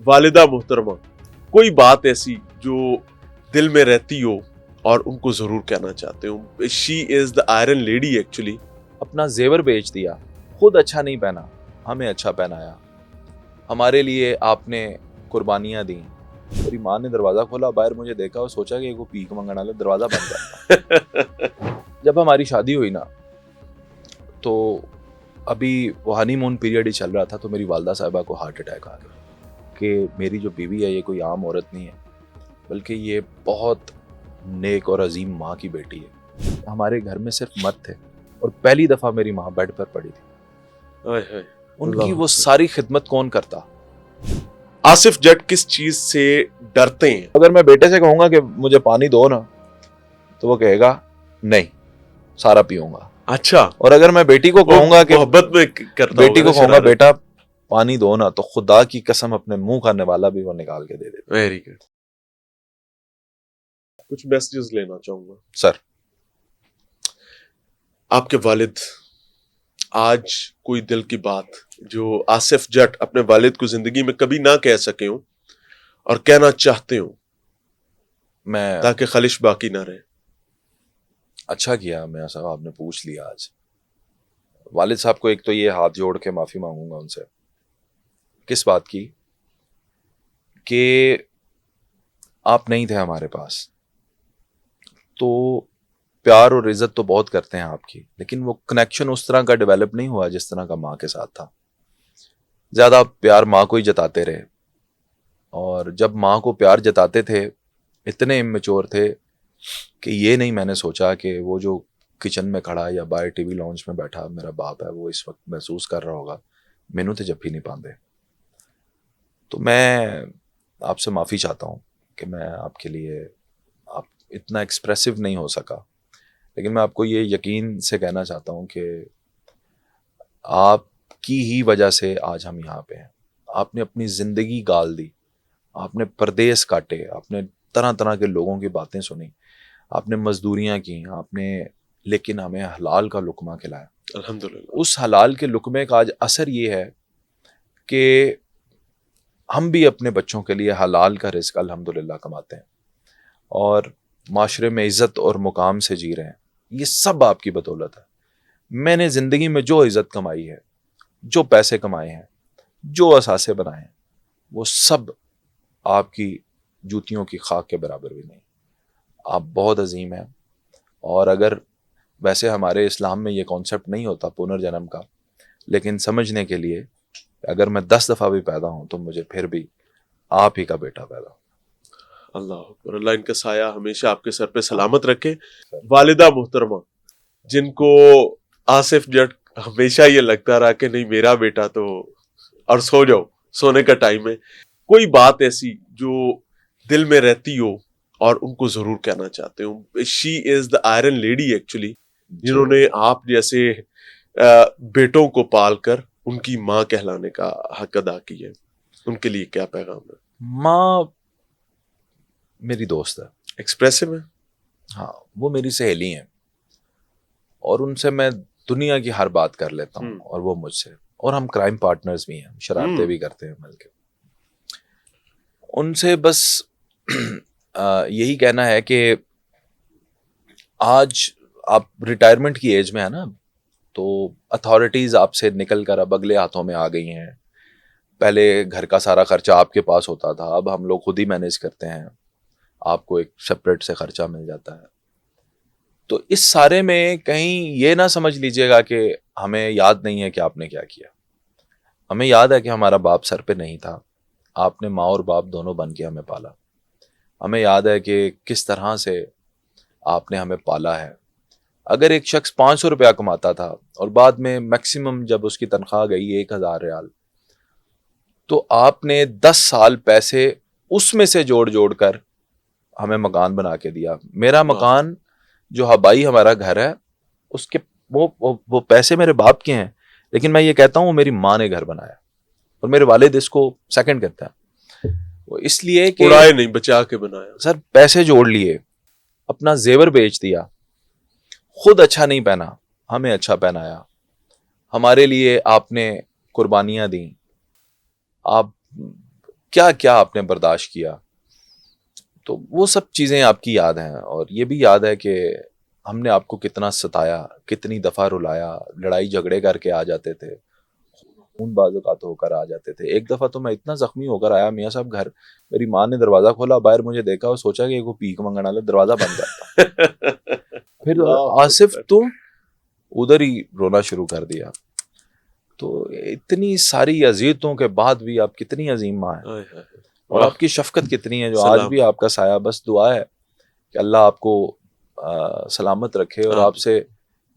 والدہ محترمہ، کوئی بات ایسی جو دل میں رہتی ہو اور ان کو ضرور کہنا چاہتے ہو. شی از دا آئرن لیڈی ایکچولی. اپنا زیور بیچ دیا، خود اچھا نہیں پہنا، ہمیں اچھا پہنایا. ہمارے لیے آپ نے قربانیاں دیں. میری ماں نے دروازہ کھولا، باہر مجھے دیکھا اور سوچا کہ وہ پیک منگنے والا، دروازہ بند کرتا. جب ہماری شادی ہوئی نا تو ابھی وہ ہنی مون پیریڈ ہی چل رہا تھا، تو میری والدہ صاحبہ کو ہارٹ اٹیک آ گیا کہ میری جو بیوی ہے یہ کوئی عام عورت نہیں ہے، بلکہ یہ بہت نیک اور عظیم ماں کی بیٹی ہے. ہمارے گھر میں صرف مرد تھے اور پہلی دفعہ میری ماں بیڈ پر پڑی تھی. ان کی وہ ساری خدمت کون کرتا؟ آصف جٹ کس چیز سے ڈرتے ہیں؟ اگر میں بیٹے سے کہوں گا کہ مجھے پانی دو نا تو وہ کہے گا نہیں، سارا پیوں گا. اچھا. اور اگر میں بیٹی کو کہوں گا کہ محبت میں کرتا، بیٹی کو کہوں گا بیٹا پانی دو نا، تو خدا کی قسم اپنے منہ کھانے والا بھی وہ نکال کے دے دیتا. Very good. کچھ میسیجز لینا چاہوں گا سر. آپ کے والد، آج کوئی دل کی بات جو آصف جٹ اپنے والد کو زندگی میں کبھی نہ کہہ سکے ہوں اور کہنا چاہتے ہوں میں تاکہ خلش باقی نہ رہے. اچھا کیا میاں صاحب آپ نے پوچھ لیا. آج والد صاحب کو ایک تو یہ ہاتھ جوڑ کے معافی مانگوں گا ان سے. کس بات کی؟ کہ آپ نہیں تھے ہمارے پاس. تو پیار اور عزت تو بہت کرتے ہیں آپ کی، لیکن وہ کنیکشن اس طرح کا ڈیولپ نہیں ہوا جس طرح کا ماں کے ساتھ تھا. زیادہ پیار ماں کو ہی جتاتے رہے، اور جب ماں کو پیار جتاتے تھے اتنے امیچور تھے کہ یہ نہیں میں نے سوچا کہ وہ جو کچن میں کھڑا یا باہر ٹی وی لانچ میں بیٹھا میرا باپ ہے، وہ اس وقت محسوس کر رہا ہوگا مینوں تے جب ہی نہیں پاندے. تو میں آپ سے معافی چاہتا ہوں کہ میں آپ کے لیے آپ اتنا ایکسپریسو نہیں ہو سکا، لیکن میں آپ کو یہ یقین سے کہنا چاہتا ہوں کہ آپ کی ہی وجہ سے آج ہم یہاں پہ ہیں. آپ نے اپنی زندگی گال دی، آپ نے پردیس کاٹے، آپ نے طرح طرح کے لوگوں کی باتیں سنی، آپ نے مزدوریاں کی، آپ نے لیکن ہمیں حلال کا لقمہ کھلایا. الحمدللہ. اس حلال کے لقمے کا آج اثر یہ ہے کہ ہم بھی اپنے بچوں کے لیے حلال کا رزق الحمدللہ کماتے ہیں اور معاشرے میں عزت اور مقام سے جی رہے ہیں. یہ سب آپ کی بدولت ہے. میں نے زندگی میں جو عزت کمائی ہے، جو پیسے کمائے ہیں، جو اثاثے بنائے ہیں، وہ سب آپ کی جوتیوں کی خاک کے برابر بھی نہیں. آپ بہت عظیم ہیں. اور اگر ویسے ہمارے اسلام میں یہ کانسیپٹ نہیں ہوتا پنرجنم کا، لیکن سمجھنے کے لیے اگر میں 10 دفعہ بھی پیدا ہوں تو مجھے پھر بھی آپ ہی کا بیٹا پیدا ہو. اللہ اکبر. اللہ ان کا سایہ ہمیشہ آپ کے سر پہ سلامت رکھے. والدہ محترمہ جن کو آصف جٹ ہمیشہ یہ لگتا رہا کہ نہیں میرا بیٹا تو، اور سو جاؤ، سونے کا ٹائم ہے، کوئی بات ایسی جو دل میں رہتی ہو اور ان کو ضرور کہنا چاہتے ہوں. شی از دا آئرن لیڈی ایکچولی، جنہوں نے آپ جیسے بیٹوں کو پال کر ان کی ماں کہلانے کا حق ادا کی ہے. ان کے لیے کیا پیغام ہے؟ ماں میری دوست ہے، ایکسپریسو ہے. ہاں وہ میری سہیلی ہیں اور ان سے میں دنیا کی ہر بات کر لیتا ہوں اور وہ مجھ سے، اور ہم کرائم پارٹنرز بھی ہیں، شرارتیں بھی کرتے ہیں مل کے. ان سے بس یہی کہنا ہے کہ آج آپ ریٹائرمنٹ کی ایج میں ہے نا، تو اتھارٹیز آپ سے نکل کر اب اگلے ہاتھوں میں آ گئی ہیں. پہلے گھر کا سارا خرچہ آپ کے پاس ہوتا تھا، اب ہم لوگ خود ہی مینیج کرتے ہیں، آپ کو ایک سپریٹ سے خرچہ مل جاتا ہے. تو اس سارے میں کہیں یہ نہ سمجھ لیجئے گا کہ ہمیں یاد نہیں ہے کہ آپ نے کیا کیا. ہمیں یاد ہے کہ ہمارا باپ سر پہ نہیں تھا، آپ نے ماں اور باپ دونوں بن کے ہمیں پالا. ہمیں یاد ہے کہ کس طرح سے آپ نے ہمیں پالا ہے. اگر ایک شخص 500 روپیہ کماتا تھا اور بعد میں میکسیمم جب اس کی تنخواہ گئی 1000 ریال، تو آپ نے 10 سال پیسے اس میں سے جوڑ کر ہمیں مکان بنا کے دیا. میرا مکان جو ہبائی ہمارا گھر ہے، اس کے وہ پیسے میرے باپ کے ہیں، لیکن میں یہ کہتا ہوں وہ میری ماں نے گھر بنایا اور میرے والد اس کو سیکنڈ کرتا ہے. وہ اس لیے کہ اڑائے نہیں، بچا کے بنایا. سر پیسے جوڑ لیے، اپنا زیور بیچ دیا، خود اچھا نہیں پہنا، ہمیں اچھا پہنایا. ہمارے لیے آپ نے قربانیاں دیں. آپ کیا کیا آپ نے برداشت کیا. تو وہ سب چیزیں آپ کی یاد ہیں, اور یہ بھی یاد ہے کہ ہم نے آپ کو کتنا ستایا, کتنی دفعہ رلایا, لڑائی جھگڑے کر کے آ جاتے تھے, خون بازوقات ہو کر آ جاتے تھے. ایک دفعہ تو میں اتنا زخمی ہو کر آیا میاں صاحب گھر, میری ماں نے دروازہ کھولا, باہر مجھے دیکھا اور سوچا کہ وہ پیک منگنا لے, دروازہ بند کرتا. پھر آصف تو ادھر ہی رونا شروع کر دیا. تو اتنی ساری اذیتوں کے بعد بھی آپ کتنی عظیم ماں ہیں, اور آپ کی شفقت کتنی ہے جو آج بھی آپ کا سایہ. بس دعا ہے کہ اللہ آپ کو سلامت رکھے, اور آپ سے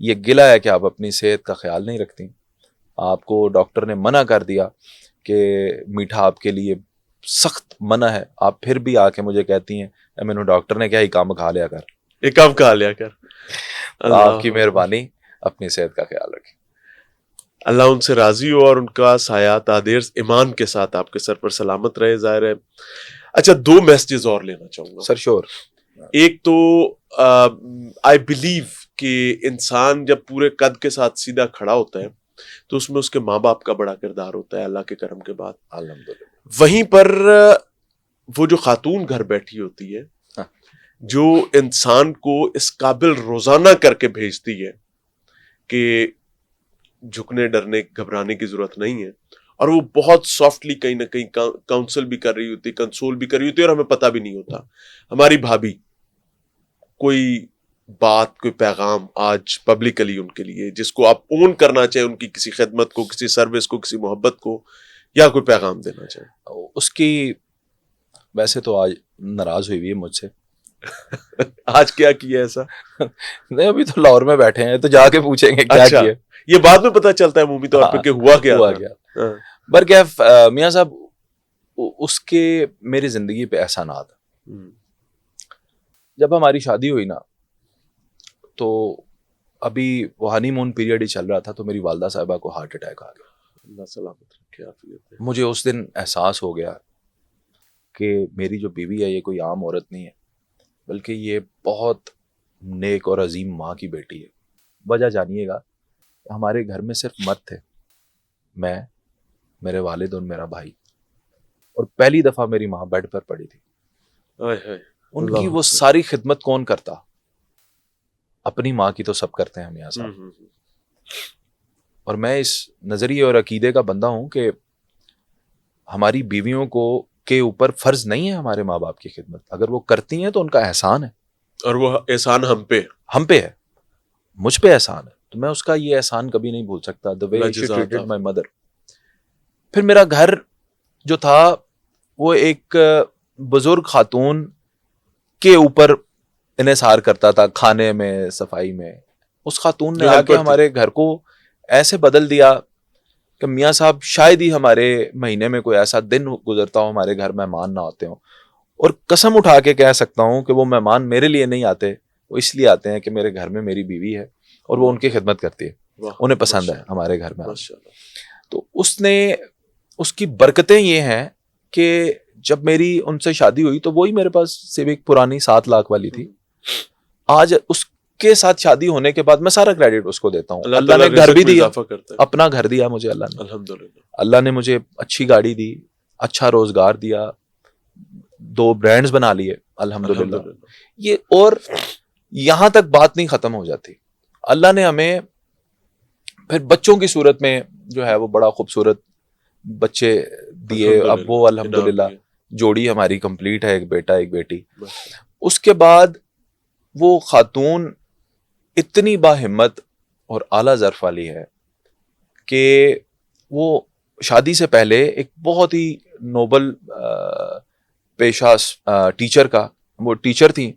یہ گلہ ہے کہ آپ اپنی صحت کا خیال نہیں رکھتی. آپ کو ڈاکٹر نے منع کر دیا کہ میٹھا آپ کے لیے سخت منع ہے, آپ پھر بھی آ کے مجھے کہتی ہیں میں نے ڈاکٹر نے کیا ہی کام کھا لیا کر, ایک کام کھا لیا کر. آپ کی مہربانی, اپنی صحت کا خیال رکھیں. اللہ ان سے راضی ہو اور ان کا سایہ تادیر ایمان کے ساتھ آپ کے سر پر سلامت رہے. ظاہر ہے. اچھا 2 میسیجز اور لینا چاہوں گا سر. شور. ایک تو آئی بلیو کہ انسان جب پورے قد کے ساتھ سیدھا کھڑا ہوتا ہے تو اس میں اس کے ماں باپ کا بڑا کردار ہوتا ہے اللہ کے کرم کے بعد. الحمدللہ. وہیں پر وہ جو خاتون گھر بیٹھی ہوتی ہے جو انسان کو اس قابل روزانہ کر کے بھیجتی ہے کہ جھکنے ڈرنے گھبرانے کی ضرورت نہیں ہے, اور وہ بہت سافٹلی کہیں نہ کہیں کاؤنسل بھی کر رہی ہوتی, کنسول بھی کر رہی ہوتی ہے, اور ہمیں پتہ بھی نہیں ہوتا. ہماری بھابھی کوئی بات, کوئی پیغام آج پبلکلی ان کے لیے جس کو آپ اون کرنا چاہیں, ان کی کسی خدمت کو, کسی سروس کو, کسی محبت کو, یا کوئی پیغام دینا چاہیں, اس کی ویسے تو آج ناراض ہوئی ہے مجھ سے. آج کیا کیا ایسا؟ نہیں, ابھی تو لاہور میں بیٹھے ہیں, تو جا کے پوچھیں گے کیا کیا. یہ بعد میں پتہ چلتا ہے عمومی طور پہ کہ ہوا کیا. برکیف میاں صاحب اس کے میری زندگی پہ احسانات. جب ہماری شادی ہوئی نا تو ابھی وہ ہنی مون پیریڈ ہی چل رہا تھا, تو میری والدہ صاحبہ کو ہارٹ اٹیک آ گیا. اللہ سلامت رکھے. مجھے اس دن احساس ہو گیا کہ میری جو بیوی ہے یہ کوئی عام عورت نہیں ہے, بلکہ یہ بہت نیک اور عظیم ماں کی بیٹی ہے. وجہ جانیے گا, ہمارے گھر میں صرف مرد تھے, میں, میرے والد اور میرا بھائی, اور پہلی دفعہ میری ماں بیڈ پر پڑی تھی. ان کی وہ ساری خدمت کون کرتا؟ اپنی ماں کی تو سب کرتے ہیں میاں صاحب. اور میں اس نظریے اور عقیدے کا بندہ ہوں کہ ہماری بیویوں کو کے اوپر فرض نہیں ہے ہمارے ماں باپ کی خدمت. اگر وہ کرتی ہیں تو ان کا احسان ہے, اور وہ احسان ہم پہ ہے, مجھ پہ احسان ہے. تو میں اس کا یہ احسان کبھی نہیں بھول سکتا. the way she treated my mother. پھر میرا گھر جو تھا وہ ایک بزرگ خاتون کے اوپر انحصار کرتا تھا, کھانے میں, صفائی میں. اس خاتون نے آ کے ہمارے گھر کو ایسے بدل دیا کہ میاں صاحب شاید ہی ہمارے مہینے میں کوئی ایسا دن گزرتا ہو ہمارے گھر مہمان نہ آتے ہوں. اور قسم اٹھا کے کہہ سکتا ہوں کہ وہ مہمان میرے لیے نہیں آتے, وہ اس لیے آتے ہیں کہ میرے گھر میں میری بیوی ہے اور وہ ان کی خدمت کرتی ہے, انہیں پسند ہے ہمارے گھر میں. تو اس کی برکتیں یہ ہیں کہ جب میری ان سے شادی ہوئی تو وہی میرے پاس سیوک پرانی 7 لاکھ والی تھی. آج اس کے ساتھ شادی ہونے کے بعد میں سارا کریڈٹ اس کو دیتا ہوں. اللہ نے گھر بھی دیا, اپنا گھر دیا مجھے اللہ نے, الحمدللہ. اللہ نے مجھے اچھی گاڑی دی, اچھا روزگار دیا, 2 برانڈز بنا لیے الحمدللہ. یہ اور یہاں تک بات نہیں ختم ہو جاتی. اللہ نے ہمیں پھر بچوں کی صورت میں جو ہے وہ بڑا خوبصورت بچے دیے. اب وہ الحمدللہ جوڑی ہماری کمپلیٹ ہے, ایک بیٹا ایک بیٹی. اس کے بعد وہ خاتون اتنی باہمت اور اعلیٰ ظرف والی ہے کہ وہ شادی سے پہلے ایک بہت ہی نوبل پیشہ ٹیچر کا, وہ ٹیچر تھیں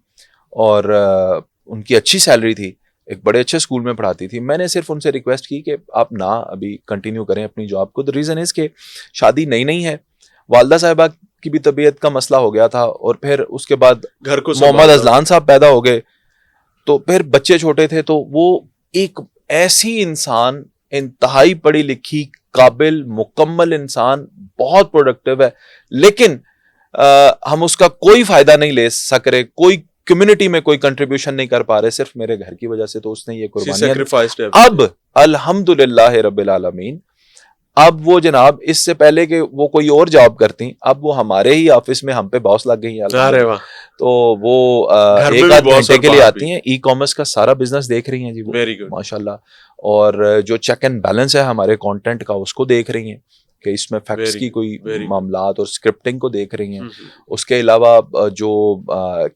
اور ان کی اچھی سیلری تھی, ایک بڑے اچھے اسکول میں پڑھاتی تھی. میں نے صرف ان سے ریکویسٹ کی کہ آپ نہ ابھی کنٹینیو کریں اپنی جاب کو. The reason is کہ شادی نئی ہے, والدہ صاحبہ کی بھی طبیعت کا مسئلہ ہو گیا تھا, اور پھر اس کے بعد گھر کو محمد ازلان صاحب پیدا ہو گئے, تو پھر بچے چھوٹے تھے. تو وہ ایک ایسی انسان, انتہائی پڑھی لکھی, قابل, مکمل انسان, بہت پروڈکٹیو ہے, لیکن ہم اس کا کوئی فائدہ نہیں لے سک رہے, کوئی کمیونٹی میں کوئی کنٹریبیوشن نہیں کر پا رہے, صرف میرے گھر کی وجہ سے. تو اس نے یہ قربانیاں اب الحمدللہ رب العالمین اب وہ جناب اس سے پہلے کہ وہ کوئی اور جاب کرتی اب وہ ہمارے ہی آفس میں ہم پہ باس لگ گئی ارے واہ، تو وہ گھر میں ایک بھی آدھ boss گھنٹے اور کے لیے باہر آتی ہیں, ای کامرس کا سارا بزنس دیکھ رہی ہیں جی وہ, ویری گڈ. ماشاء اللہ. اور جو چیک اینڈ بیلنس ہے ہمارے کانٹینٹ کا اس کو دیکھ رہی ہیں کہ اس میں فیکٹس Very کی good, کوئی very good. معاملات اور اسکرپٹنگ کو دیکھ رہی ہیں. اس کے علاوہ جو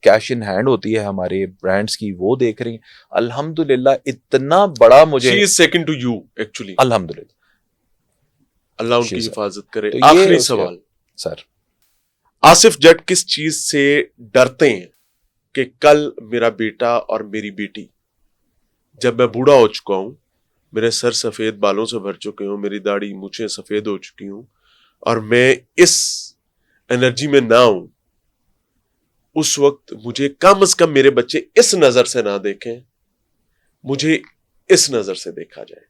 کیش ان ہینڈ ہوتی ہے ہمارے برانڈس کی وہ دیکھ رہی ہیں. الحمدللہ اتنا بڑا مجھے, She is second to you actually. الحمدللہ. اللہ ان جی کی سر. حفاظت کرے. تو یہ آخری اس کا- سوال, سر آصف جٹ کس چیز سے ڈرتے ہیں کہ کل میرا بیٹا اور میری بیٹی جب میں بوڑھا ہو چکا ہوں, میرے سر سفید بالوں سے بھر چکے ہوں, میری داڑھی مونچھیں سفید ہو چکی ہوں, اور میں اس انرجی میں نہ ہوں, اس وقت مجھے کم از کم میرے بچے اس نظر سے نہ دیکھیں, مجھے اس نظر سے دیکھا جائے.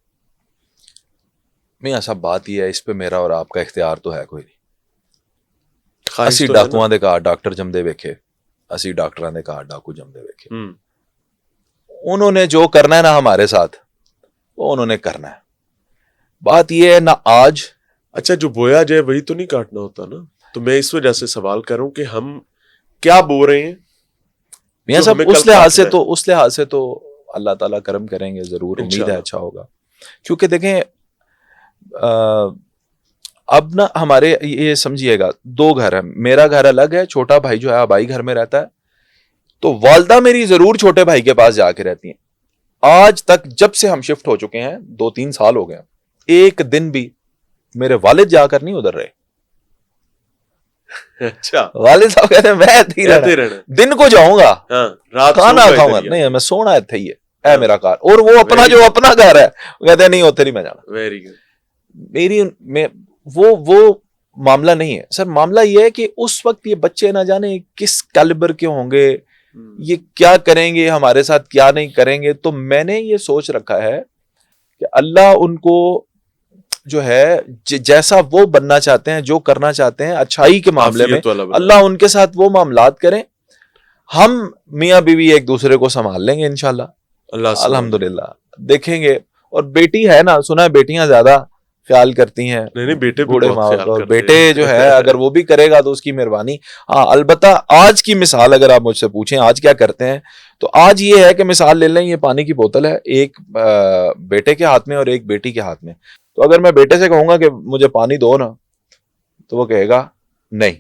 میں ایسا بات یہ ہے, اس پہ میرا اور آپ کا اختیار تو ہے کوئی نہیں. خواہش اسی تو ہے نا. ڈاکواں دے کہا ڈاکٹر جمدے ویکھے, اسی ڈاکٹراں نے کہا ڈاکو جمدے ویکھے. انہوں نے جو کرنا ہے نا ہمارے ساتھ, وہ انہوں نے کرنا ہے. بات یہ ہے نا آج, اچھا جو بویا جائے وہی تو نہیں کاٹنا ہوتا نا. تو میں اس وجہ سے سوال کروں کہ ہم کیا بو رہے ہیں. میاں جو صاحب ہمیں اس کل لحاظ سے کاٹنا تو, اس لحاظ سے تو اللہ تعالیٰ کرم کریں گے ضرور, امید ہے انشاءاللہ. اچھا ہوگا. کیونکہ دیکھیں اب نا ہمارے یہ سمجھیے گا, دو گھر ہیں, میرا گھر الگ ہے, چھوٹا بھائی جو ہے آبائی گھر میں رہتا ہے, تو والدہ میری ضرور چھوٹے بھائی کے پاس جا کے رہتی ہیں. آج تک جب سے ہم شفٹ ہو چکے ہیں 2-3 سال ہو گئے, ایک دن بھی میرے والد جا کر نہیں ادھر رہے. اچھا والد صاحب کہتے ہیں میں اتھی کہتے رہنا, رہنا. دن کو جاؤں گا, ہاں رات کھانا سو کھاؤں گا, نہیں میں سونا اتھے ہی ہے, اے میرا کار. اور وہ اپنا Very جو good. اپنا گھر ہے وہ کہتے ہیں نہیں اتھے نہیں میں جانا. Very good. میری میں وہ معاملہ نہیں ہے سر. معاملہ یہ ہے کہ اس وقت یہ بچے نہ جانے کس کیلیبر کے ہوں گے, یہ کیا کریں گے ہمارے ساتھ, کیا نہیں کریں گے. تو میں نے یہ سوچ رکھا ہے کہ اللہ ان کو جو ہے جیسا وہ بننا چاہتے ہیں, جو کرنا چاہتے ہیں اچھائی کے معاملے میں, اللہ ان کے ساتھ وہ معاملات کریں. ہم میاں بیوی ایک دوسرے کو سنبھال لیں گے انشاءاللہ, اللہ الحمدللہ دیکھیں گے. اور بیٹی ہے نا, سنا ہے بیٹیاں زیادہ خیال کرتی ہیں, نہیں بیٹے بھی بوڑھے بہت ماں خیال اور کرتے ہیں. بیٹے جو ہے اگر وہ بھی کرے گا تو اس کی مہربانی. ہاں البتہ آج کی مثال اگر آپ مجھ سے پوچھیں آج کیا کرتے ہیں, تو آج یہ ہے کہ مثال لے لیں, یہ پانی کی بوتل ہے, ایک بیٹے کے ہاتھ میں اور ایک بیٹی کے ہاتھ میں. تو اگر میں بیٹے سے کہوں گا کہ مجھے پانی دو نا, تو وہ کہے گا نہیں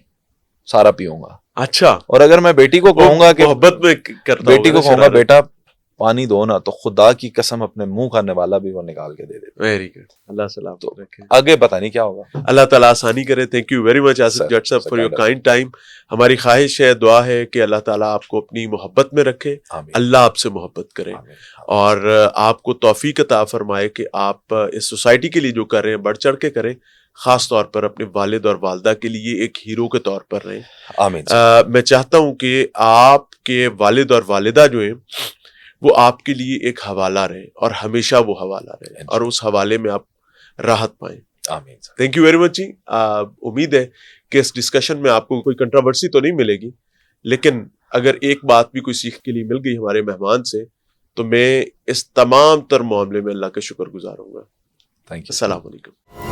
سارا پیوں گا. اچھا, اور اگر میں بیٹی کو کہوں گا کہ محبت میں کرتا بیٹی کو ہوگا کہوں گا بیٹا پانی دو نا, تو خدا کی قسم اپنے منہ کھانے والا بھی وہ نکال کے دے دیتا. Very good. اللہ سلامت رکھے. آگے پتہ نہیں کیا ہوگا. اللہ تعالیٰ آسانی کرے. Thank you very much Asif Jatt صاحب فار یور کائنڈ ٹائم. ہماری خواہش ہے, دعا ہے کہ اللہ تعالیٰ آپ کو اپنی محبت میں رکھے, اللہ آپ سے محبت کرے, اور آپ کو توفیق عطا فرمائے کہ آپ اس سوسائٹی کے لیے جو کر رہے ہیں بڑھ چڑھ کے کریں, خاص طور پر اپنے والد اور والدہ کے لیے ایک ہیرو کے طور پر رہیں. آمین. میں چاہتا ہوں کہ آپ کے والد اور والدہ جو ہیں وہ آپ کے لیے ایک حوالہ رہے, اور ہمیشہ وہ حوالہ رہے, اور اس حوالے میں آپ راحت پائیں. آمین. تھینک یو ویری مچ جی. امید ہے کہ اس ڈسکشن میں آپ کو کوئی کنٹروورسی تو نہیں ملے گی, لیکن اگر ایک بات بھی کوئی سیکھ کے لیے مل گئی ہمارے مہمان سے, تو میں اس تمام تر معاملے میں اللہ کا شکر گزار ہوں گا. Thank you. السلام علیکم.